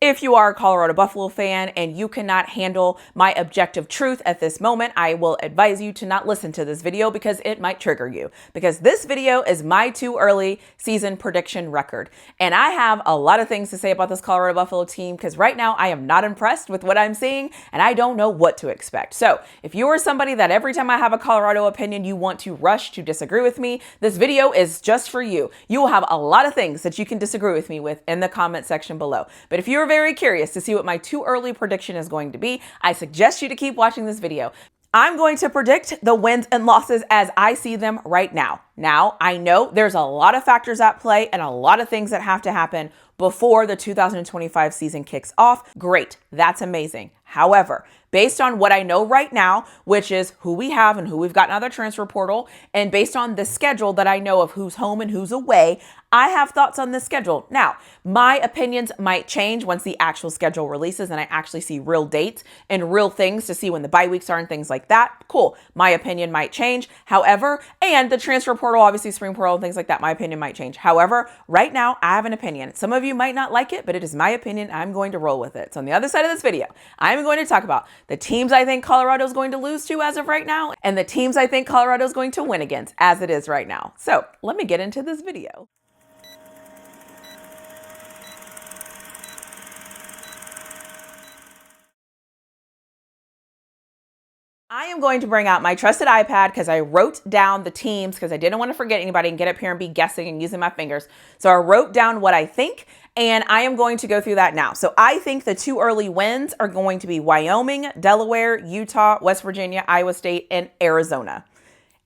If you are a Colorado Buffalo fan and you cannot handle my objective truth at this moment, I will advise you to not listen to this video because it might trigger you. Because this video is my too early season prediction record. And I have a lot of things to say about this Colorado Buffalo team because right now I am not impressed with what I'm seeing and I don't know what to expect. So if you are somebody that every time I have a Colorado opinion, you want to rush to disagree with me, this video is just for you. You will have a lot of things that you can disagree with me with in the comment section below. But if you're very curious to see what my too early prediction is going to be, I suggest you to keep watching this video. I'm going to predict the wins and losses as I see them right now. Now, I know there's a lot of factors at play and a lot of things that have to happen before the 2025 season kicks off. Great, that's amazing. However, based on what I know right now, which is who we have and who we've gotten out of the transfer portal, and based on the schedule that I know of who's home and who's away, I have thoughts on this schedule. Now, my opinions might change once the actual schedule releases and I actually see real dates and real things to see when the bye weeks are and things like that. Cool. My opinion might change. However, and the transfer portal, obviously spring portal and things like that, my opinion might change. However, right now I have an opinion. Some of you might not like it, but it is my opinion. I'm going to roll with it. So on the other side of this video, I'm going to talk about the teams I think Colorado is going to lose to as of right now and the teams I think Colorado is going to win against as it is right now. So let me get into this video. I am going to bring out my trusted iPad because I wrote down the teams because I didn't want to forget anybody and get up here and be guessing and using my fingers. So I wrote down what I think and I am going to go through that now. So I think the two early wins are going to be Wyoming, Delaware, Utah, West Virginia, Iowa State, and Arizona.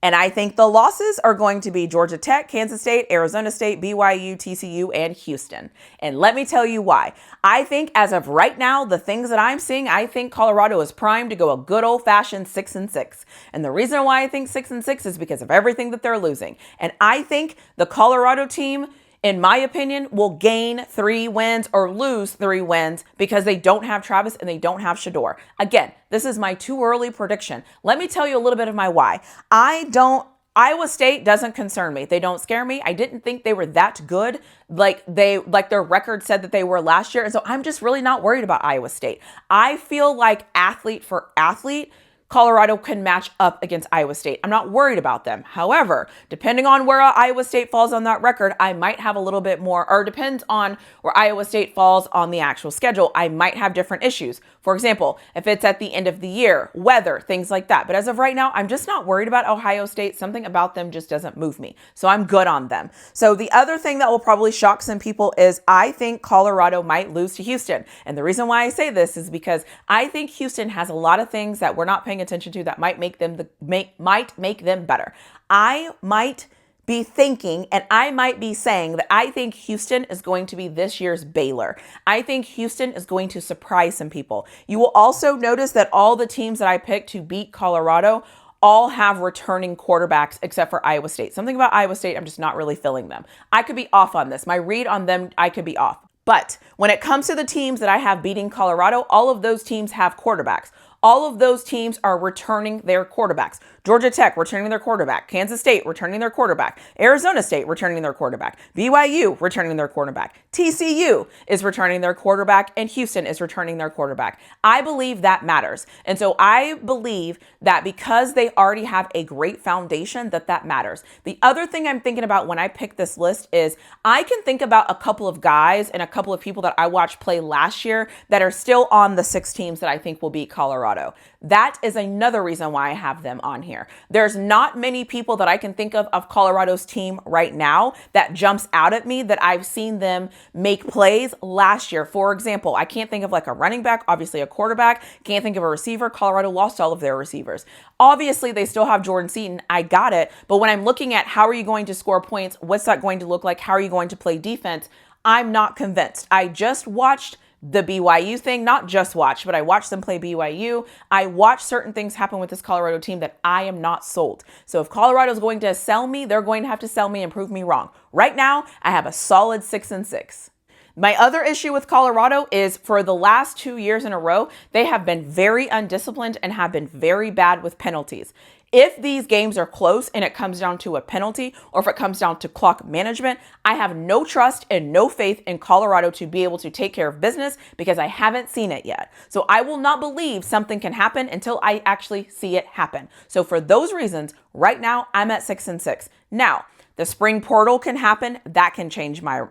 And I think the losses are going to be Georgia Tech, Kansas State, Arizona State, BYU, TCU, and Houston. And let me tell you why. I think as of right now, the things that I'm seeing, I think Colorado is primed to go a good old-fashioned 6-6. And the reason why I think 6-6 is because of everything that they're losing. And I think the Colorado team, in my opinion, will gain 3 wins or lose 3 wins because they don't have Travis and they don't have Shadeur. Again, this is my too early prediction. Let me tell you a little bit of my why. Iowa State doesn't concern me. They don't scare me. I didn't think they were that good like their record said that they were last year. And so I'm just really not worried about Iowa State. I feel like athlete for athlete, Colorado can match up against Iowa State. I'm not worried about them. However, depending on where Iowa State falls on that record, I might have a little bit more, or depends on where Iowa State falls on the actual schedule, I might have different issues. For example, if it's at the end of the year, weather, things like that. But as of right now, I'm just not worried about Ohio State. Something about them just doesn't move me. So I'm good on them. So the other thing that will probably shock some people is I think Colorado might lose to Houston. And the reason why I say this is because I think Houston has a lot of things that we're not paying attention to that might make them better. I might be thinking and I might be saying that I think Houston is going to be this year's Baylor. I think Houston is going to surprise some people. You will also notice that all the teams that I picked to beat Colorado all have returning quarterbacks except for Iowa State. Something about Iowa State, I'm just not really feeling them. I could be off on this. My read on them, I could be off. But when it comes to the teams that I have beating Colorado, all of those teams have quarterbacks. All of those teams are returning their quarterbacks. Georgia Tech returning their quarterback. Kansas State returning their quarterback. Arizona State returning their quarterback. BYU returning their quarterback. TCU is returning their quarterback. And Houston is returning their quarterback. I believe that matters. And so I believe that because they already have a great foundation, that matters. The other thing I'm thinking about when I pick this list is I can think about a couple of guys and a couple of people that I watched play last year that are still on the 6 teams that I think will beat Colorado. That is another reason why I have them on here. There's not many people that I can think of Colorado's team right now that jumps out at me that I've seen them make plays last year. For example, I can't think of like a running back, obviously a quarterback, can't think of a receiver. Colorado lost all of their receivers. Obviously, they still have Jordan Seaton. I got it. But when I'm looking at how are you going to score points, what's that going to look like? How are you going to play defense? I'm not convinced. I just watched the BYU thing, not just watch, but I watched them play BYU. I watched certain things happen with this Colorado team that I am not sold. So if Colorado is going to sell me, they're going to have to sell me and prove me wrong. Right now, I have a solid 6-6. My other issue with Colorado is for the last 2 years in a row, they have been very undisciplined and have been very bad with penalties. If these games are close and it comes down to a penalty, or if it comes down to clock management, I have no trust and no faith in Colorado to be able to take care of business because I haven't seen it yet. So I will not believe something can happen until I actually see it happen. So for those reasons, right now I'm at 6-6. Now, the spring portal can happen. That can change my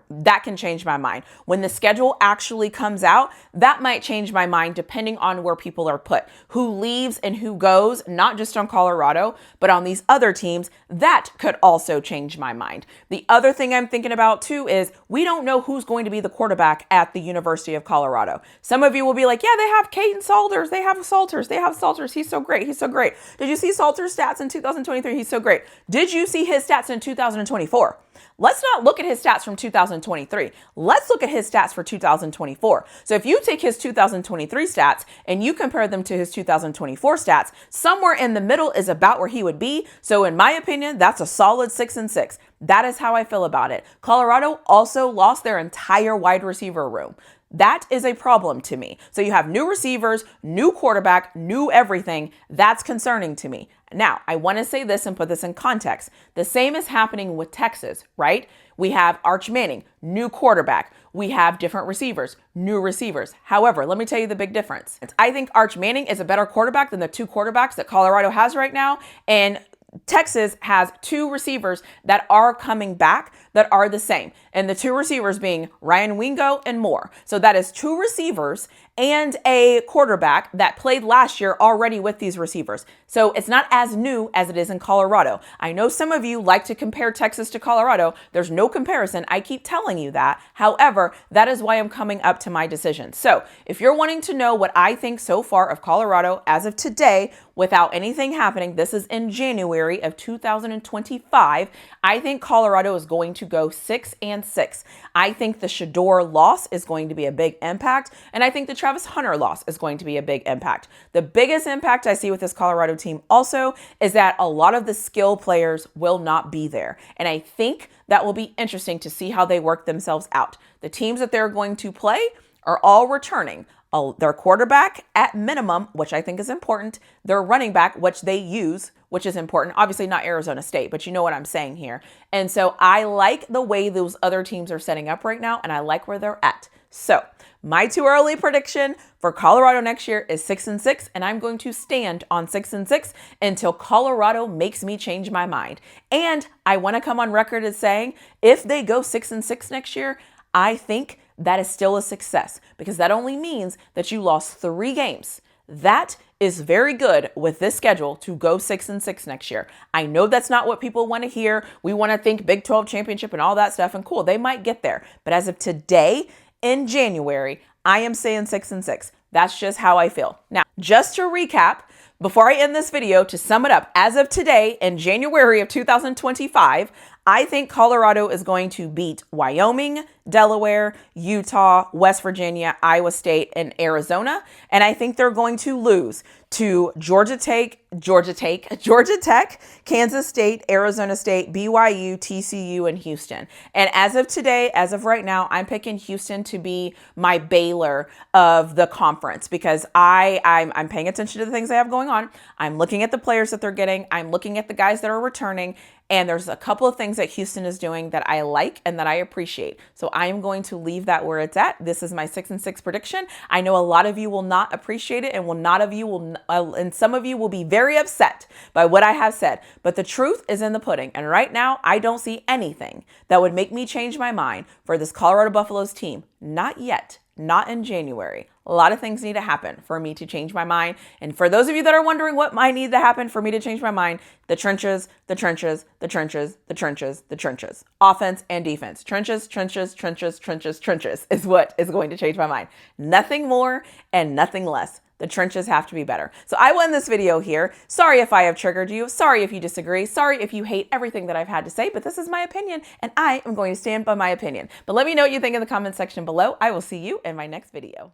mind. When the schedule actually comes out, that might change my mind depending on where people are put, who leaves and who goes, not just on Colorado, but on these other teams. That could also change my mind. The other thing I'm thinking about too is we don't know who's going to be the quarterback at the University of Colorado. Some of you will be like, yeah, they have Caden Salters. They have Salters. He's so great. Did you see Salters' stats in 2023? He's so great. Did you see his stats in 2024? Let's not look at his stats from 2023. Let's look at his stats for 2024. So if you take his 2023 stats and you compare them to his 2024 stats, somewhere in the middle is about where he would be. So in my opinion, that's a solid 6-6. That is how I feel about it. Colorado also lost their entire wide receiver room. That is a problem to me. So you have new receivers, new quarterback, new everything. That's concerning to me. Now, I want to say this and put this in context. The same is happening with Texas, right? We have Arch Manning, new quarterback. We have different receivers, new receivers. However, let me tell you the big difference. I think Arch Manning is a better quarterback than the two quarterbacks that Colorado has right now. And Texas has two receivers that are coming back that are the same. And the two receivers being Ryan Wingo and Moore. So that is two receivers and a quarterback that played last year already with these receivers. So it's not as new as it is in Colorado. I know some of you like to compare Texas to Colorado. There's no comparison. I keep telling you that. However, that is why I'm coming up to my decision. So if you're wanting to know what I think so far of Colorado as of today, without anything happening, this is in January of 2025, I think Colorado is going to go 6-6. I think the Shadeur loss is going to be a big impact, and I think the Travis Hunter loss is going to be a big impact. The biggest impact I see with this Colorado team also is that a lot of the skill players will not be there, and I think that will be interesting to see how they work themselves out. The teams that they're going to play are all returning. Their quarterback at minimum, which I think is important, their running back, which they use, which is important. Obviously not Arizona State, but you know what I'm saying here. And so I like the way those other teams are setting up right now, and I like where they're at. So my too early prediction for Colorado next year is 6-6, and I'm going to stand on 6-6 until Colorado makes me change my mind. And I want to come on record as saying, if they go 6-6 next year, I think that is still a success, because that only means that you lost 3 games. That is very good with this schedule to go 6-6 next year. I know that's not what people want to hear. We want to think Big 12 championship and all that stuff, and cool, they might get there. But as of today in January, I am saying 6-6. That's just how I feel. Now, just to recap, before I end this video, to sum it up, as of today in January of 2025, I think Colorado is going to beat Wyoming, Delaware, Utah, West Virginia, Iowa State, and Arizona. And I think they're going to lose to Georgia Tech, Kansas State, Arizona State, BYU, TCU, and Houston. And as of today, as of right now, I'm picking Houston to be my Baylor of the conference, because I'm paying attention to the things they have going on. I'm looking at the players that they're getting. I'm looking at the guys that are returning. And there's a couple of things that Houston is doing that I like and that I appreciate. So I am going to leave that where it's at. This is my 6-6 prediction. I know a lot of you will not appreciate it, and and some of you will be very upset by what I have said. But the truth is in the pudding. And right now, I don't see anything that would make me change my mind for this Colorado Buffaloes team. Not yet. Not in January. A lot of things need to happen for me to change my mind. And for those of you that are wondering what might need to happen for me to change my mind, the trenches, the trenches, the trenches, the trenches, the trenches. Offense and defense. Trenches, trenches, trenches, trenches, trenches is what is going to change my mind. Nothing more and nothing less. The trenches have to be better. So I will end this video here. Sorry if I have triggered you. Sorry if you disagree. Sorry if you hate everything that I've had to say, but this is my opinion, and I am going to stand by my opinion. But let me know what you think in the comment section below. I will see you in my next video.